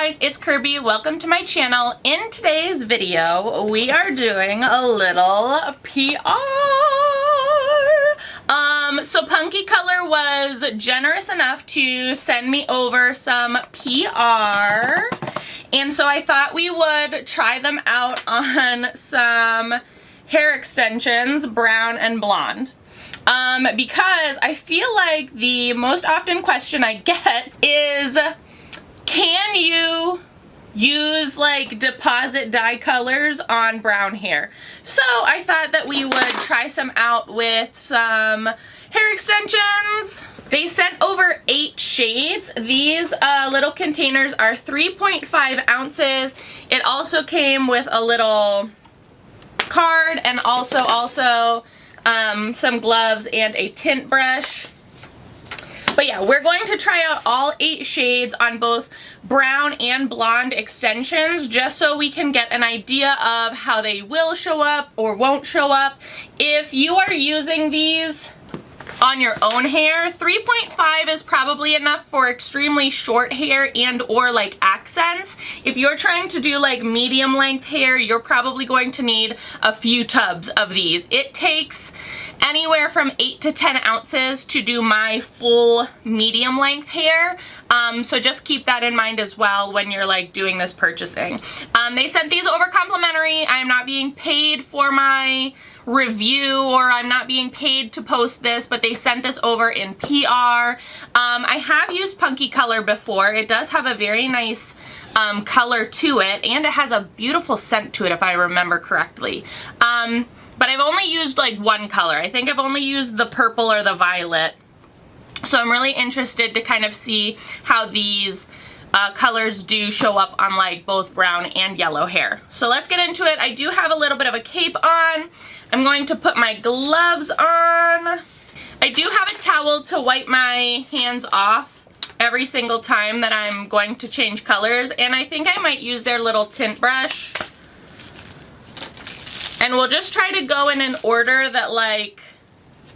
guys, it's Kirby. Welcome to my channel. In today's video, we are doing a little PR. So Punky Color was generous enough to send me over some PR. And so I thought we would try them out on some hair extensions, brown and blonde. Because I feel like the most often question I get is, can you use like deposit dye colors on brown hair? So I thought that we would try some out with some hair extensions. They sent over 8 shades. These little containers are 3.5 ounces. It also came with a little card and also some gloves and a tint brush. But yeah, we're going to try out all 8 shades on both brown and blonde extensions just so we can get an idea of how they will show up or won't show up. If you are using these on your own hair, 3.5 is probably enough for extremely short hair and or like accents. If you're trying to do like medium length hair, you're probably going to need a few tubs of these. It takes anywhere from 8 to 10 ounces to do my full medium length hair. So just keep that in mind as well when you're like doing this purchasing. They sent these over complimentary. I am not being paid for my review or I'm not being paid to post this, but they sent this over in PR. I have used Punky Color before. It does have a very nice color to it, and it has a beautiful scent to it if I remember correctly. But I've only used like one color. I think I've only used the purple or the violet. So I'm really interested to kind of see how these colors do show up on like both brown and yellow hair. So let's get into it. I do have a little bit of a cape on. I'm going to put my gloves on. I do have a towel to wipe my hands off every single time that I'm going to change colors, and I think I might use their little tint brush. And we'll just try to go in an order that like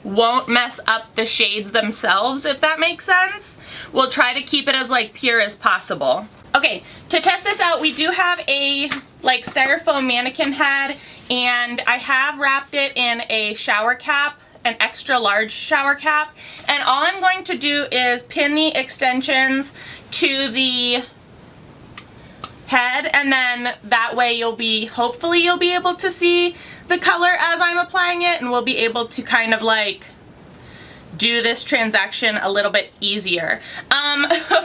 won't mess up the shades themselves, if that makes sense. We'll try to keep it as like pure as possible. Okay, to test this out, we do have a like styrofoam mannequin head, and I have wrapped it in a shower cap, an extra large shower cap, and all I'm going to do is pin the extensions to the head, and then that way hopefully you'll be able to see the color as I'm applying it, and we'll be able to kind of like do this transaction a little bit easier.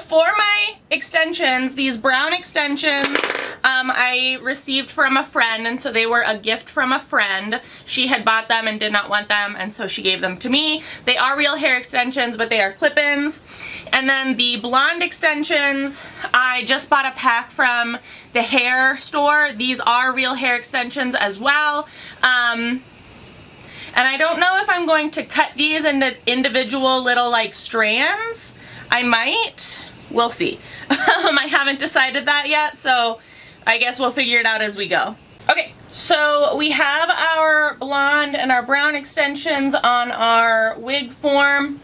For my extensions, these brown extensions, I received from a friend, and so they were a gift from a friend. She had bought them and did not want them, and so she gave them to me. They are real hair extensions, but they are clip-ins. And then the blonde extensions, I just bought a pack from the hair store. These are real hair extensions as well. And I don't know if I'm going to cut these into individual little like strands. I might. We'll see. I haven't decided that yet, so I guess we'll figure it out as we go. Okay, so we have our blonde and our brown extensions on our wig form.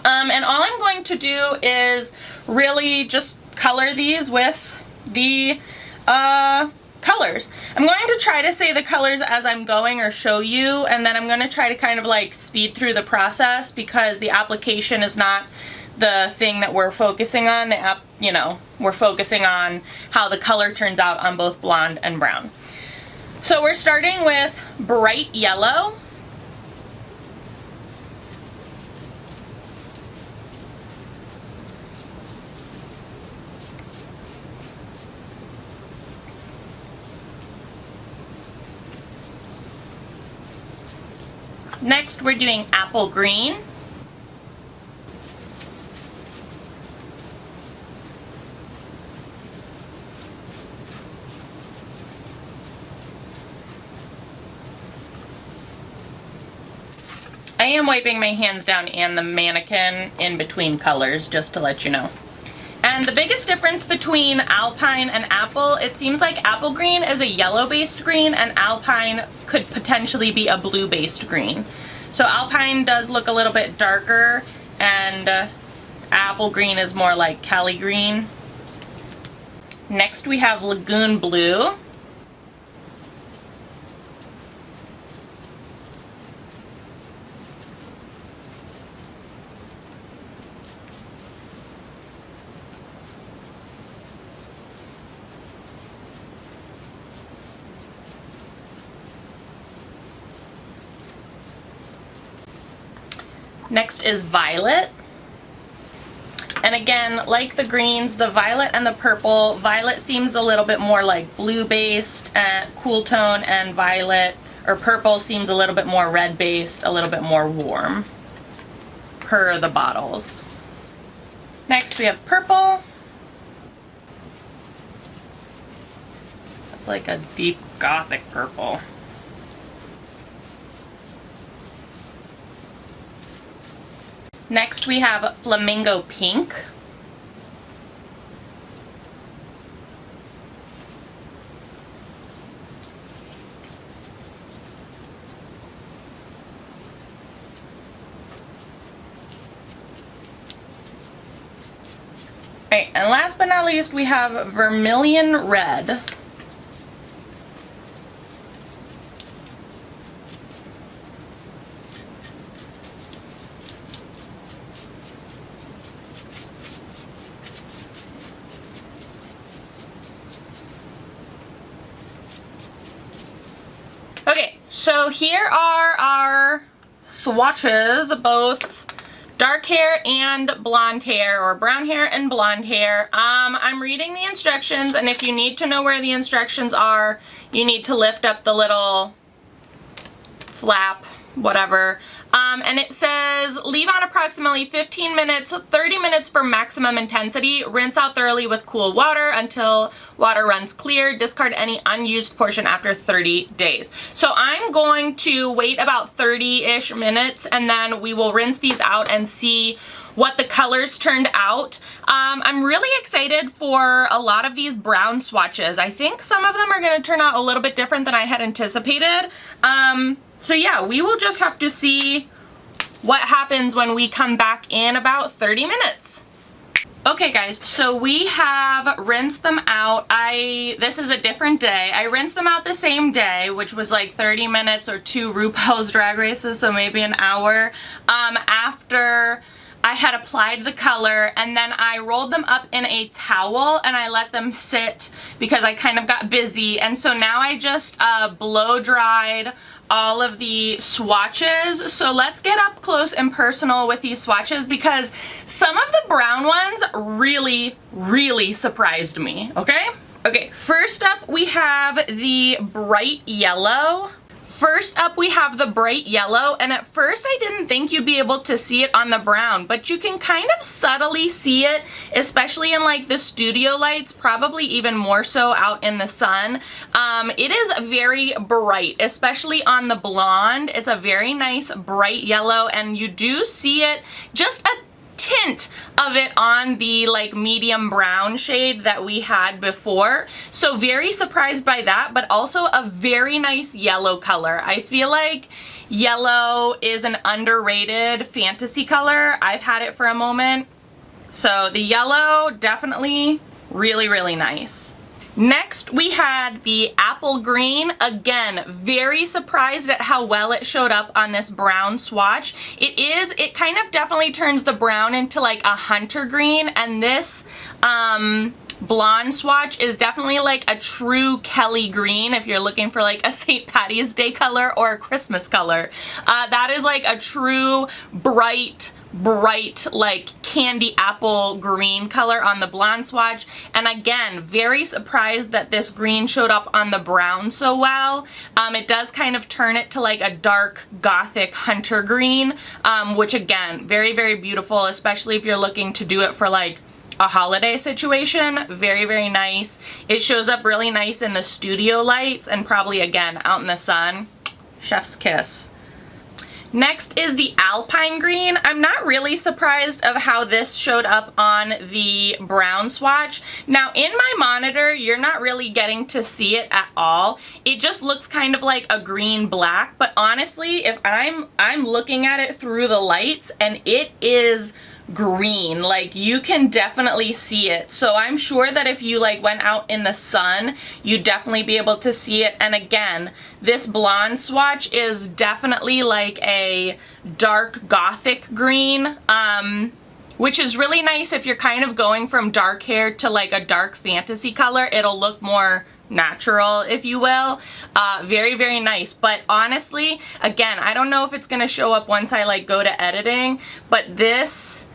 And all I'm going to do is really just color these with the colors. I'm going to try to say the colors as I'm going or show you, and then I'm going to try to kind of like speed through the process because the application is not the thing that we're focusing on. We're focusing on how the color turns out on both blonde and brown. So we're starting with bright yellow. Next, we're doing apple green. I am wiping my hands down and the mannequin in between colors, just to let you know. And the biggest difference between Alpine and Apple, it seems like Apple Green is a yellow-based green and Alpine could potentially be a blue-based green. So Alpine does look a little bit darker, and Apple Green is more like Cali Green. Next we have Lagoon Blue. Next is Violet. And again, like the greens, the violet and the purple, violet seems a little bit more like blue based and cool tone, and violet or purple seems a little bit more red based, a little bit more warm per the bottles. Next we have purple. That's like a deep gothic purple. Next we have Flamingo Pink. Alright, and last but not least we have Vermilion Red. Okay, so here are our swatches, both dark hair and blonde hair, or brown hair and blonde hair. I'm reading the instructions, and if you need to know where the instructions are, you need to lift up the little flap, whatever. And it says, leave on approximately 15 minutes, 30 minutes for maximum intensity. Rinse out thoroughly with cool water until water runs clear. Discard any unused portion after 30 days. So I'm going to wait about 30-ish minutes, and then we will rinse these out and see what the colors turned out. I'm really excited for a lot of these brown swatches. I think some of them are going to turn out a little bit different than I had anticipated. So yeah, we will just have to see what happens when we come back in about 30 minutes. Okay guys, so we have rinsed them out. This is a different day. I rinsed them out the same day, which was like 30 minutes or 2 RuPaul's Drag Races, so maybe an hour, after I had applied the color, and then I rolled them up in a towel and I let them sit because I kind of got busy. And so now I just blow dried all of the swatches. So let's get up close and personal with these swatches, because some of the brown ones really surprised me, okay? Okay, first up we have the bright yellow. And at first I didn't think you'd be able to see it on the brown, but you can kind of subtly see it, especially in like the studio lights, probably even more so out in the sun. It is very bright, especially on the blonde. It's a very nice bright yellow, and you do see it just a tint of it on the like medium brown shade that we had before. So very surprised by that, but also a very nice yellow color. I feel like yellow is an underrated fantasy color. I've had it for a moment. So the yellow, definitely really nice. Next, we had the apple green. Again, very surprised at how well it showed up on this brown swatch. It kind of definitely turns the brown into like a hunter green, and this blonde swatch is definitely like a true Kelly green if you're looking for like a St. Patty's Day color or a Christmas color. That is like a true bright like candy apple green color on the blonde swatch. And again, very surprised that this green showed up on the brown so well. It does kind of turn it to like a dark gothic hunter green, which again, very beautiful, especially if you're looking to do it for like a holiday situation. Very nice. It shows up really nice in the studio lights and probably again out in the sun. Chef's kiss. Next is the alpine green. I'm not really surprised of how this showed up on the brown swatch. Now in my monitor, you're not really getting to see it at all. It just looks kind of like a green black, but honestly, if I'm looking at it through the lights, and it is green. Like, you can definitely see it. So I'm sure that if you like went out in the sun, you'd definitely be able to see it. And again, this blonde swatch is definitely like a dark gothic green, which is really nice if you're kind of going from dark hair to like a dark fantasy color. It'll look more natural, if you will. Very, very nice. But honestly, again, I don't know if it's gonna show up once I like go to editing, but this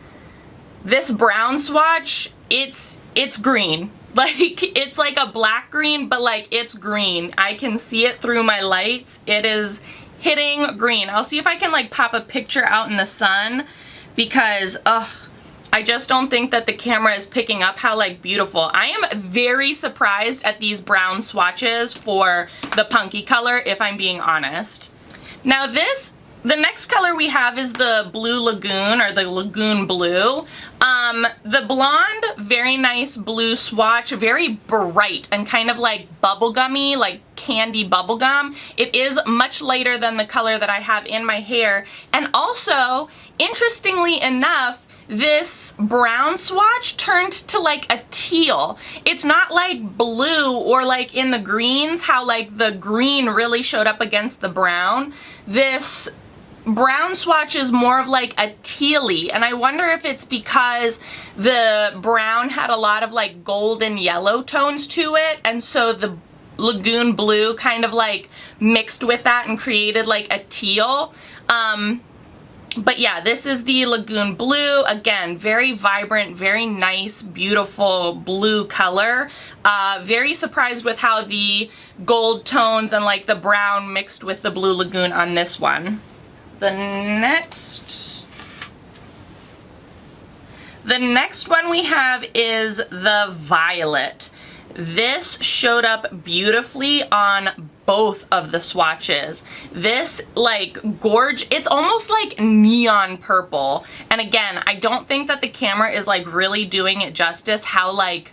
brown swatch, it's green. Like, it's like a black green, but like it's green. I can see it through my lights. It is hitting green. I'll see if I can like pop a picture out in the sun, because I just don't think that the camera is picking up how like beautiful. I am very surprised at these brown swatches for the Punky color, if I'm being honest. Now the next color we have is the Blue Lagoon, or the Lagoon Blue. The blonde, very nice blue swatch, very bright and kind of like bubblegummy, like candy bubblegum. It is much lighter than the color that I have in my hair. And also, interestingly enough, this brown swatch turned to like a teal. It's not like blue or like in the greens, how like the green really showed up against the brown. This brown swatch is more of like a tealy, and I wonder if it's because the brown had a lot of like golden yellow tones to it, and so the Lagoon Blue kind of like mixed with that and created like a teal. But yeah, this is the Lagoon Blue. Again, very vibrant, very nice, beautiful blue color. Very surprised with how the gold tones and like the brown mixed with the Blue Lagoon on this one. The next one we have is the Violet. This showed up beautifully on both of the swatches. This like gorge, it's almost like neon purple. And again, I don't think that the camera is like really doing it justice how like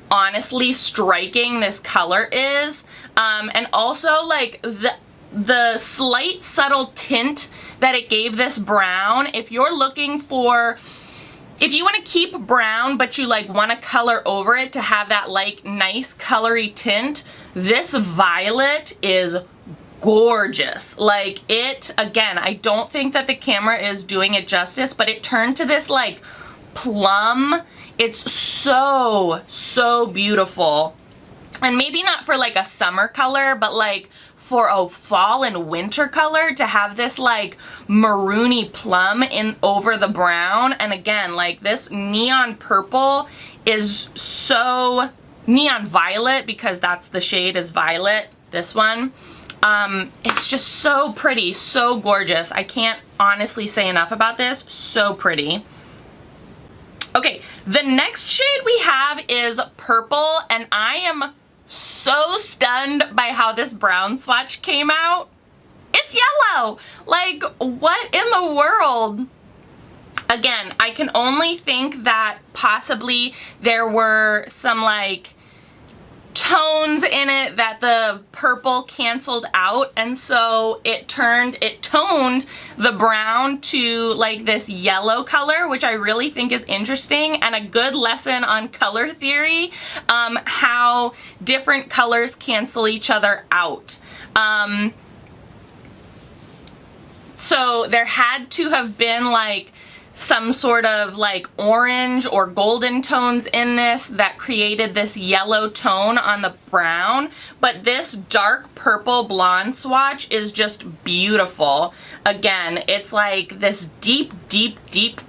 honestly striking this color is. And also like the slight subtle tint that it gave this brown, if you're looking for, if you want to keep brown but you like want to color over it to have that like nice colory tint, this Violet is gorgeous. Like it, again, I don't think that the camera is doing it justice, but it turned to this like plum. It's so beautiful. And maybe not for like a summer color, but like for a fall and winter color, to have this like maroony plum in over the brown. And again, like this neon purple is so neon violet, because that's the shade is violet, this one. It's just so pretty, so gorgeous. I can't honestly say enough about this. So pretty. Okay, the next shade we have is purple, and I am so stunned by how this brown swatch came out. It's yellow! Like, what in the world? Again, I can only think that possibly there were some like tones in it that the purple canceled out, and so it toned the brown to like this yellow color, which I really think is interesting and a good lesson on color theory, how different colors cancel each other out. So there had to have been like some sort of like orange or golden tones in this that created this yellow tone on the brown, but this dark purple blonde swatch is just beautiful. Again, it's like this deep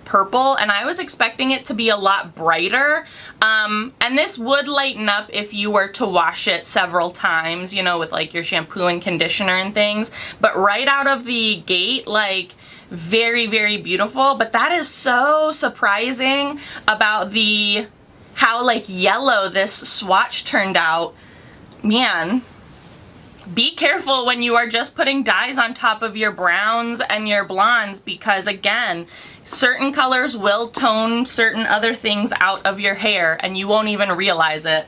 purple, and I was expecting it to be a lot brighter, and this would lighten up if you were to wash it several times, you know, with like your shampoo and conditioner and things, but right out of the gate, like very beautiful. But that is so surprising about how like yellow this swatch turned out. Man, be careful when you are just putting dyes on top of your browns and your blondes, because again, certain colors will tone certain other things out of your hair and you won't even realize it.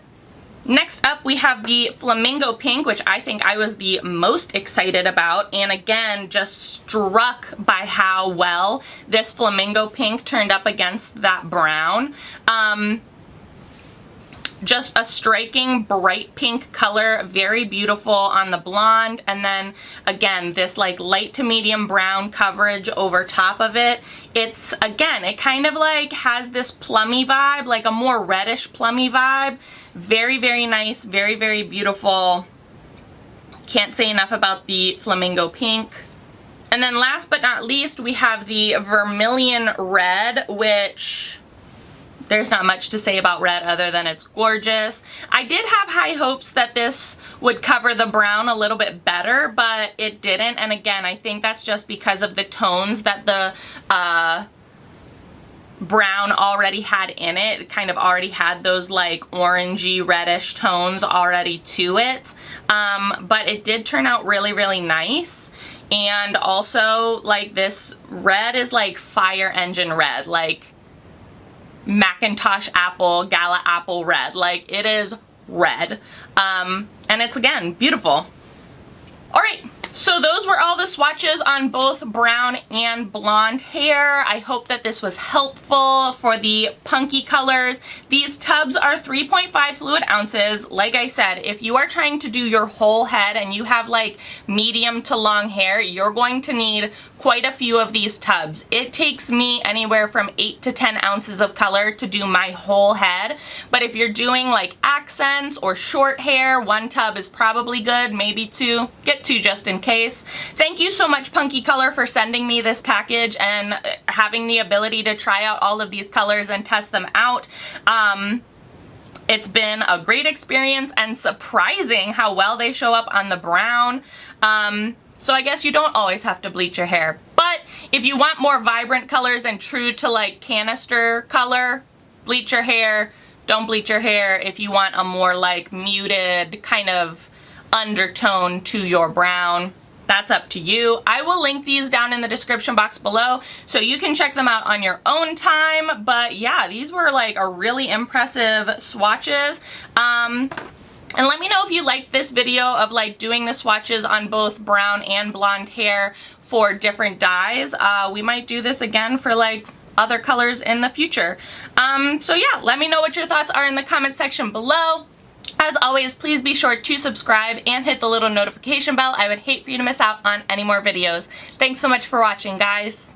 Next up, we have the Flamingo Pink, which I think I was the most excited about, and again, just struck by how well this Flamingo Pink turned up against that brown. Just a striking bright pink color, very beautiful on the blonde, and then again this like light to medium brown coverage over top of it. It's, again, it kind of like has this plummy vibe, like a more reddish plummy vibe. Very, very nice, very, very beautiful. Can't say enough about the Flamingo Pink. And then last but not least, we have the Vermilion Red, which there's not much to say about red other than it's gorgeous. I did have high hopes that this would cover the brown a little bit better, but it didn't. And again, I think that's just because of the tones that the brown already had in it. It kind of already had those like orangey reddish tones already to it. But it did turn out really, really nice. And also, like, this red is like fire engine red, like Macintosh apple, Gala apple red. Like, it is red. And it's, again, beautiful. Alright, so those were all the swatches on both brown and blonde hair. I hope that this was helpful for the punky colors. These tubs are 3.5 fluid ounces. Like I said, if you are trying to do your whole head and you have like medium to long hair, you're going to need quite a few of these tubs. It takes me anywhere from 8 to 10 ounces of color to do my whole head. But if you're doing like accents or short hair, one tub is probably good, maybe two. Get two just in case. Thank you so much, Punky Color, for sending me this package and having the ability to try out all of these colors and test them out. It's been a great experience and surprising how well they show up on the brown. So I guess you don't always have to bleach your hair. But if you want more vibrant colors and true to like canister color, bleach your hair. Don't bleach your hair if you want a more like muted kind of undertone to your brown. That's up to you. I will link these down in the description box below so you can check them out on your own time. But yeah, these were like a really impressive swatches. And let me know if you liked this video of like doing the swatches on both brown and blonde hair for different dyes. We might do this again for like other colors in the future. So yeah, let me know what your thoughts are in the comment section below. As always, please be sure to subscribe and hit the little notification bell. I would hate for you to miss out on any more videos. Thanks so much for watching, guys.